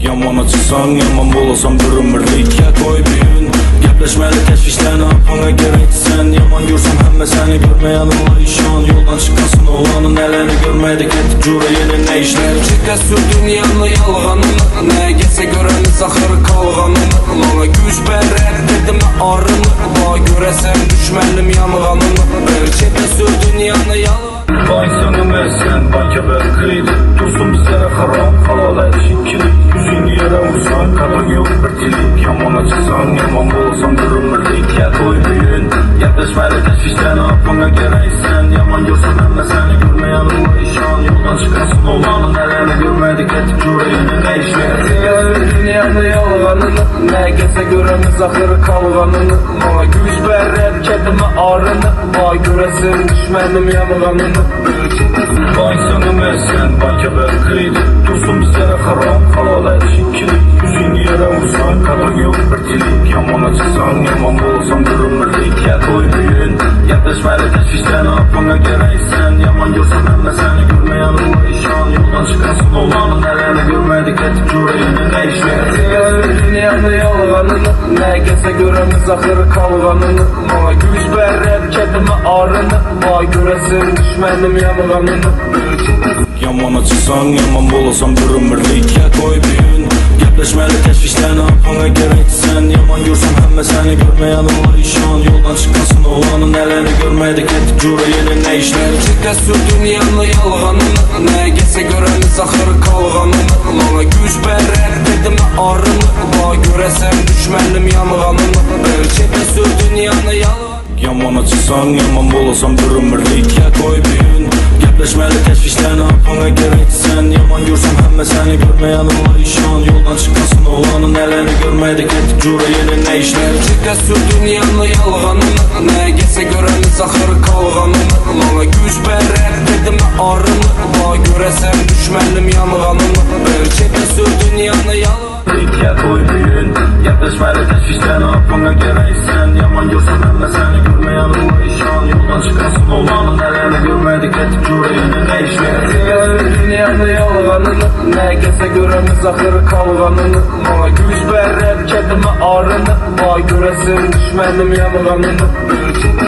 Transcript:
Yamana çıksan yaman bolasan bir ömürlükə koy büyün. Gəpləşməli təşvişləni apana gerek sen. Yaman görsəm həmmə səni görməyən ola işan. Yoldan çıkansın olanın ələni görmədik etib cura yeni nə işlər. Çəkə sürdün yanlı yalğanını, nə gəlsə görəniz axırı qalğanını. Ona güc bərər dedim arını, va görəsən düşmənim yanğanını. Çəkə sürdün yanlı yalğanını. Vay sana mersen, banka ver kredi. Dursun bizlere haram, halal eşikli. Yüzünü yere vursan, kadın yok bir dilik. Yamana çıksan, yaman bolsan bir ömürlükə koy büyün. Yaklaşmayla teşvişten apana gereysen. Yaman görsen emme seni görmeyen ola işan. Yoldan çıkarsın olanın elini görmedik etip cura yeni ne işler. Dünyanı yalğanını, nə gəlsə görəmiz axırı qalğanını. Ona güc bərər kedimi arını, va görəsin düşmənim yanğanını. Vay sana mersen, banka ver kredi. Dursun bizlere haram, halal eşikli. Yüzünü yere vursan, kadın yok bir dilik. Yamana çıksan, yaman bolsan bir ömürlükə koy büyün. Yaklaşmayla teşvişten apana gereysen. Yaman görsen emme seni görmeyen ola işan. Yoldan çıkarsın olanın elini görmedik etip cura yeni ne işler. Dünyanı yalğanını, nə gəlsə görəmiz axırı qalğanını. Ona güc bərər kedimi arını, va görəsin düşmənim yanğanını. Yamana çıksan yaman bolasan bir ömürlükə koy büyün. Gəpləşməli təşvişləni apana gerek sen. Yaman görsəm həmmə səni görməyən ola işan. Yoldan çıkansın olanın əlini görmədik etib cura yeni nə işlər. Çəkə sürdün yanlı yalğanını, nə gəlsə görəmiz axırı qalğanını. Ona güc bərər dedimi arını, va görəsən düşmənim yanğanını. Çəkə sürdün yanlı yalğanını. Yamana çıksan yaman bolasan bir ömürlükə koy büyün. Gəpləşməli təşvişləni apana gerek sen. Yaman görsəm həmmə səni görməyən ola işan. Yoldan çıkansın olanın əlini görmədik etib cura yeni nə işlər. Çəkə sürdün yanlı yalğanını, nə gəlsə görəmiz axırı qalğanını. Ona güc bərər dedimi arını, va görəsən düşmənim yanğanını. Çəkə sürdün yanlı yalğanını. Ömürlükə koy büyün. Yaklaşmayla teşvişten apana gereysen. Yaman görsen emme seni görmeyen ola işan. Yoldan çıkarsın olanın elini görmedik etip cura yeni ne işler. Dünyanı yalğanını, nə gəlsə görəmiz axırı qalğanını. Ona güc bərər kedimi arını, va görəsin düşmənim yanğanını.